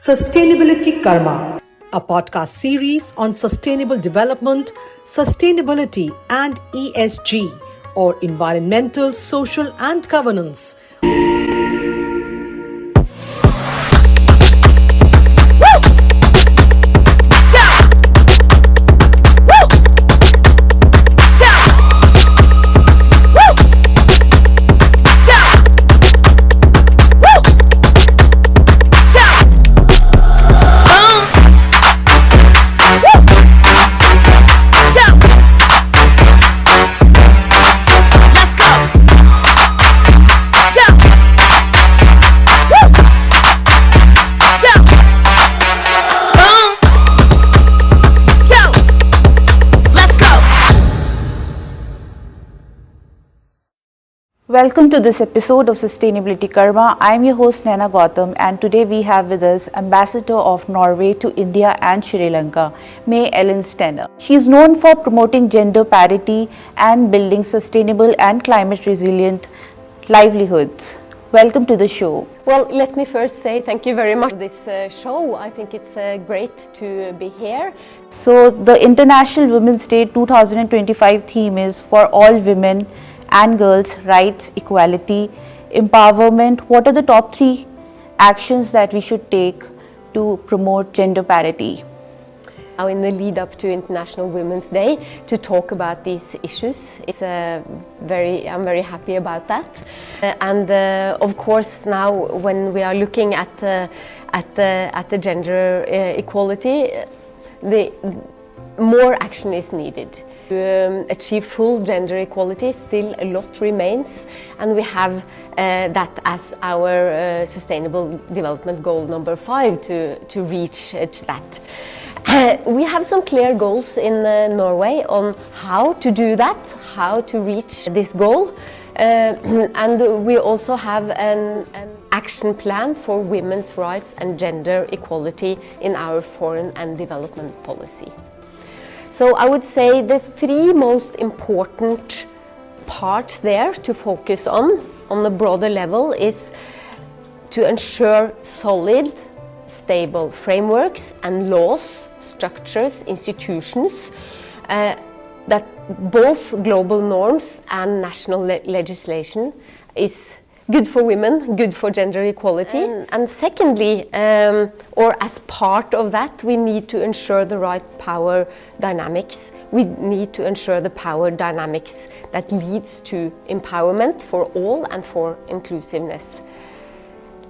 Sustainability Karma, a podcast series on sustainable development, sustainability, and ESG, or environmental, social, and governance. Welcome to this episode of Sustainability Karma. I am your host Naina Gautam, and today we have with us Ambassador of Norway to India and Sri Lanka, May-Elin Stener. She is known for promoting gender parity and building sustainable and climate resilient livelihoods. Welcome to the show. Well, let me first say thank you very much for this show. I think it's great to be here. So the International Women's Day 2025 theme is for all women and girls, rights, equality, empowerment. What are the top 3 actions that we should take to promote gender parity? Now in the lead up to International Women's Day to talk about these issues. I'm very happy about that. Of course now when we are looking at the gender equality, more action is needed. To achieve full gender equality, still a lot remains, and we have that as our Sustainable Development Goal number 5 to reach that. We have some clear goals in Norway on how to do that, how to reach this goal, and we also have an action plan for women's rights and gender equality in our foreign and development policy. So I would say the 3 most important parts there to focus on the broader level is to ensure solid, stable frameworks and laws, structures, institutions that both global norms and national legislation is good for women, good for gender equality. And secondly, or as part of that, we need to ensure the right power dynamics. We need to ensure the power dynamics that leads to empowerment for all and for inclusiveness.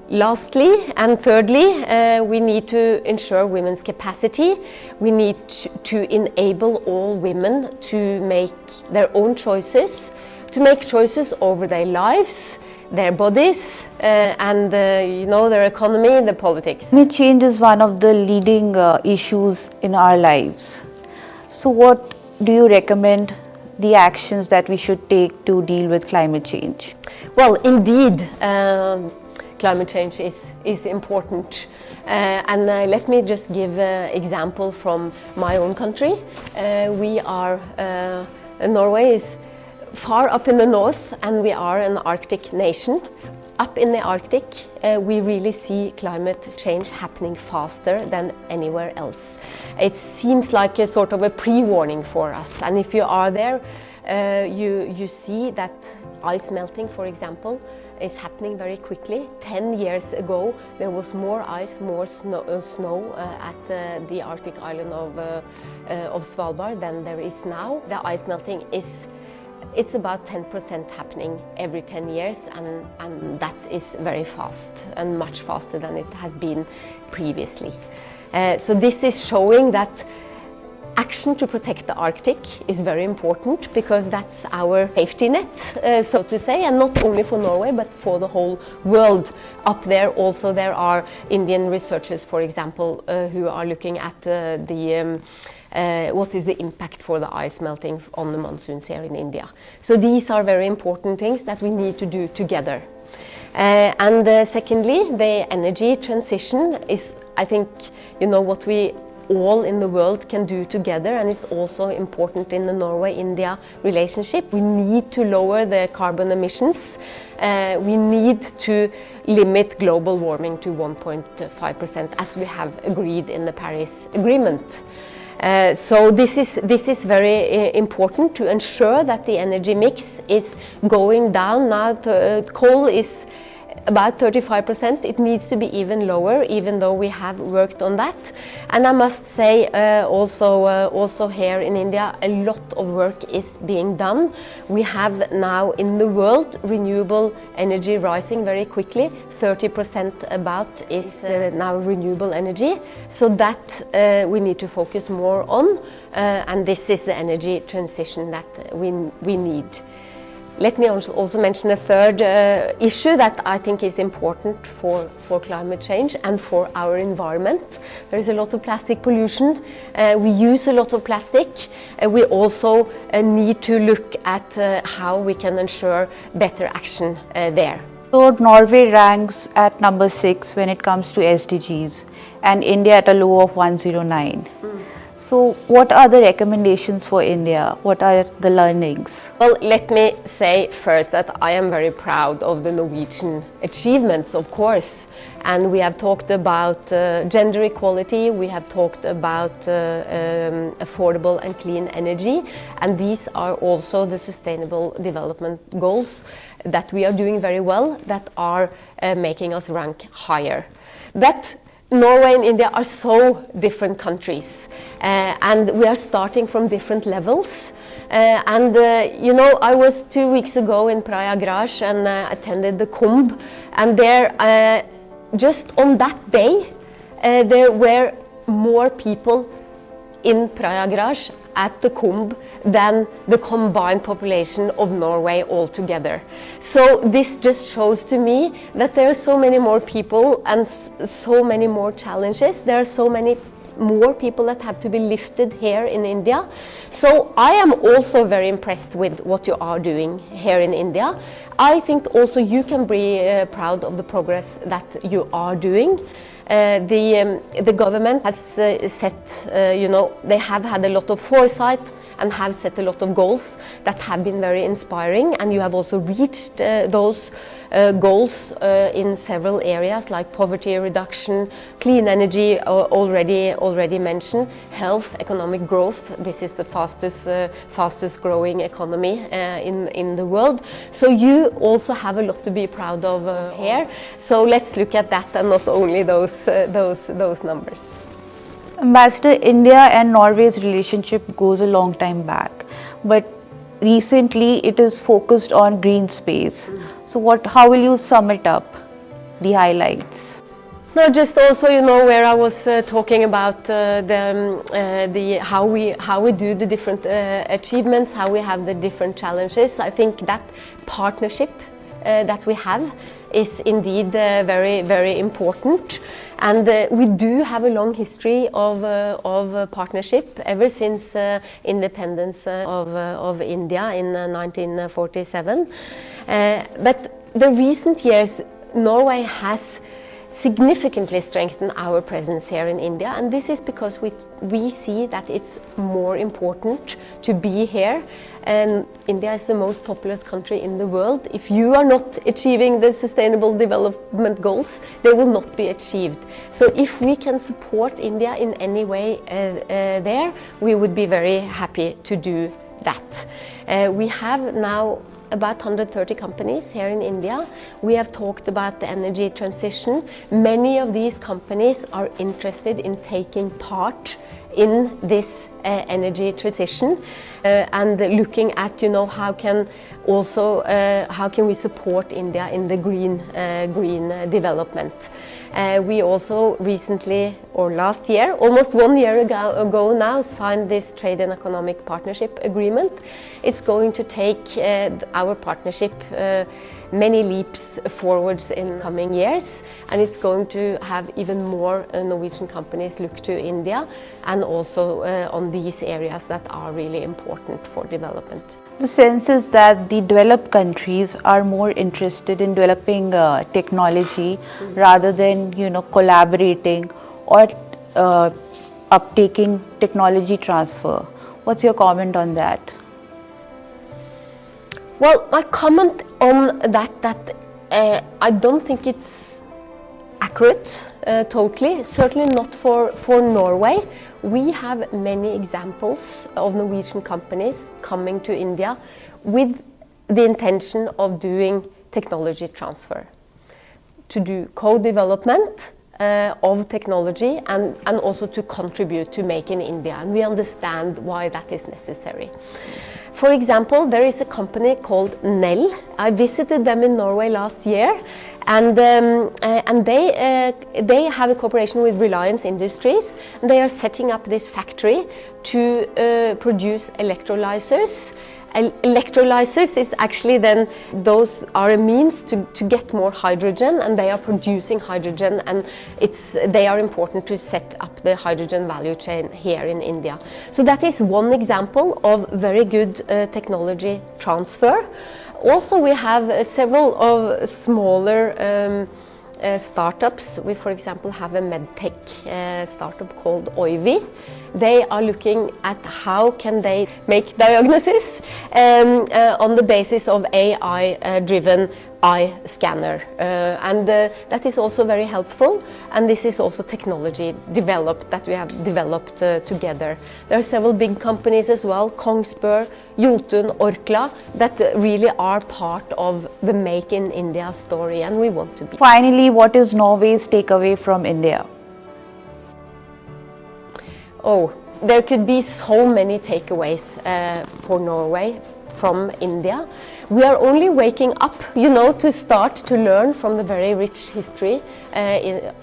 Lastly and thirdly, we need to ensure women's capacity. We need to enable all women to make their own choices, to make choices over their lives, their bodies, and their economy, the politics. Climate change is one of the leading issues in our lives. So what do you recommend the actions that we should take to deal with climate change? Well, indeed, climate change is important. And let me just give an example from my own country. Norway is far up in the north, and we are an Arctic nation. Up in the Arctic, we really see climate change happening faster than anywhere else. It seems like a sort of a pre-warning for us, and if you are there, you see that ice melting, for example, is happening very quickly. 10 years ago, there was more ice, more snow at the Arctic island of Svalbard than there is now. The ice melting it's about 10% happening every 10 years, and that is very fast and much faster than it has been previously. So this is showing that action to protect the Arctic is very important, because that's our safety net, so to say, and not only for Norway but for the whole world. Up there also there are Indian researchers, for example, who are looking at what is the impact for the ice melting on the monsoons here in India. So these are very important things that we need to do together. Secondly, the energy transition is, I think, what we all in the world can do together, and it's also important in the Norway-India relationship. We need to lower the carbon emissions we need to limit global warming to 1.5%, as we have agreed in the Paris Agreement. So this is very important to ensure that the energy mix is going down. Now coal is about 35%. It needs to be even lower, even though we have worked on that. And I must say also here in India, a lot of work is being done. We have now in the world renewable energy rising very quickly. 30% about is now renewable energy. So that we need to focus more on, and this is the energy transition that we need. Let me also mention a third issue that I think is important for climate change and for our environment. There is a lot of plastic pollution. We use a lot of plastic. We also need to look at how we can ensure better action there. So Norway ranks at number 6 when it comes to SDGs and India at a low of 109. So what are the recommendations for India? What are the learnings? Well, let me say first that I am very proud of the Norwegian achievements, of course. And we have talked about gender equality, we have talked about affordable and clean energy, and these are also the sustainable development goals that we are doing very well, that are making us rank higher. But Norway and India are so different countries, and we are starting from different levels. You know, I was 2 weeks ago in Prayagraj and attended the Kumbh, and there, just on that day, there were more people in Prayagraj at the Kumbh than the combined population of Norway altogether. So this just shows to me that there are so many more people and so many more challenges. There are so many more people that have to be lifted here in India. So I am also very impressed with what you are doing here in India. I think also you can be proud of the progress that you are doing. The government has set, you know, they have had a lot of foresight and have set a lot of goals that have been very inspiring, and you have also reached those goals in several areas like poverty reduction, clean energy already mentioned, health, economic growth. This is the fastest growing economy in the world. So you also have a lot to be proud of here. So let's look at that and not only those numbers. Ambassador, India and Norway's relationship goes a long time back, but recently it is focused on green space. So how will you sum it up, the highlights? No, just also, you know, where I was talking about how we do the different achievements, how we have the different challenges. I think that partnership that we have is indeed very important, and we do have a long history of partnership ever since independence of India in 1947. But the recent years, Norway has significantly strengthened our presence here in India, and this is because we see that it's more important to be here. And India is the most populous country in the world. If you are not achieving the sustainable development goals, they will not be achieved. So if we can support India in any way there, we would be very happy to do that. We have now about 130 companies here in India. We have talked about the energy transition. Many of these companies are interested in taking part in this energy transition and looking at, you know, how can we support India in the green development. We also recently, or last year, almost 1 year ago now, signed this Trade and Economic Partnership Agreement. It's going to take our partnership many leaps forwards in coming years, and it's going to have even more Norwegian companies look to India and also on these areas that are really important for development. The sense is that the developed countries are more interested in developing technology rather than, you know, collaborating or uptaking technology transfer. What's your comment on that? Well, my comment on that I don't think it's accurate totally, certainly not for Norway. We have many examples of Norwegian companies coming to India with the intention of doing technology transfer, to do co-development of technology and also to contribute to Make in India, and we understand why that is necessary. For example, there is a company called Nel. I visited them in Norway last year, and they have a cooperation with Reliance Industries. And they are setting up this factory to produce electrolyzers. Electrolyzers is actually then, those are a means to get more hydrogen, and they are producing hydrogen, and they are important to set up the hydrogen value chain here in India. So that is one example of very good technology transfer. Also, we have several of smaller startups. We, for example, have a medtech startup called Oivi. They are looking at how can they make diagnosis on the basis of AI-driven eye scanner, and that is also very helpful, and this is also technology developed that we have developed together. There are several big companies as well, Kongsberg, Jotun, Orkla, that really are part of the Make in India story, and we want to be. Finally, what is Norway's takeaway from India? Oh, there could be so many takeaways for Norway from India. We are only waking up, to start to learn from the very rich history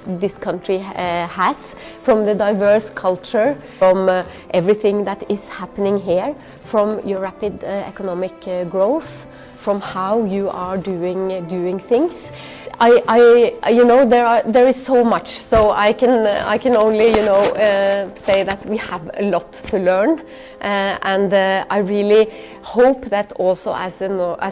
this country has, from the diverse culture, from everything that is happening here, from your rapid economic growth, from how you are doing things. There is so much, so I can only say that we have a lot to learn, and I really hope that also as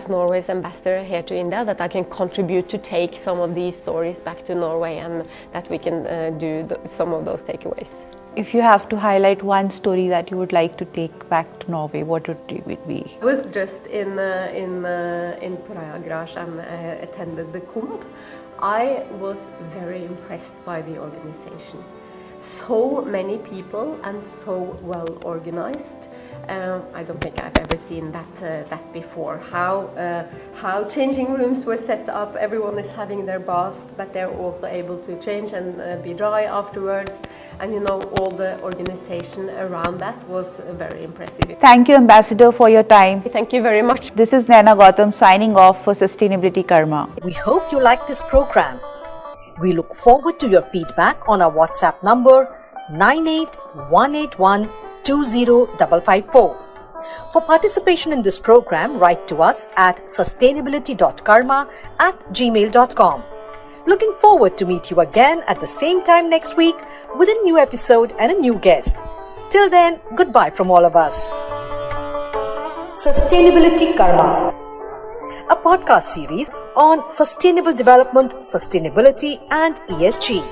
Norway's ambassador here to India, that I can contribute to take some of these stories back to Norway, and that we can do some of those takeaways. If you have to highlight one story that you would like to take back to Norway, what would it be? I was just in Prayagraj and attended the Kumbh. I was very impressed by the organization. So many people and so well organized. I don't think I've ever seen that before. How changing rooms were set up. Everyone is having their bath, but they're also able to change and be dry afterwards. And all the organization around that was very impressive. Thank you, Ambassador, for your time. Thank you very much. This is Naina Gautam signing off for Sustainability Karma. We hope you like this program. We look forward to your feedback on our WhatsApp number 98181 20554. For participation in this program, write to us at sustainability.karma@gmail.com. Looking forward to meet you again at the same time next week with a new episode and a new guest. Till then, goodbye from all of us. Sustainability Karma, a podcast series on sustainable development, sustainability and ESG.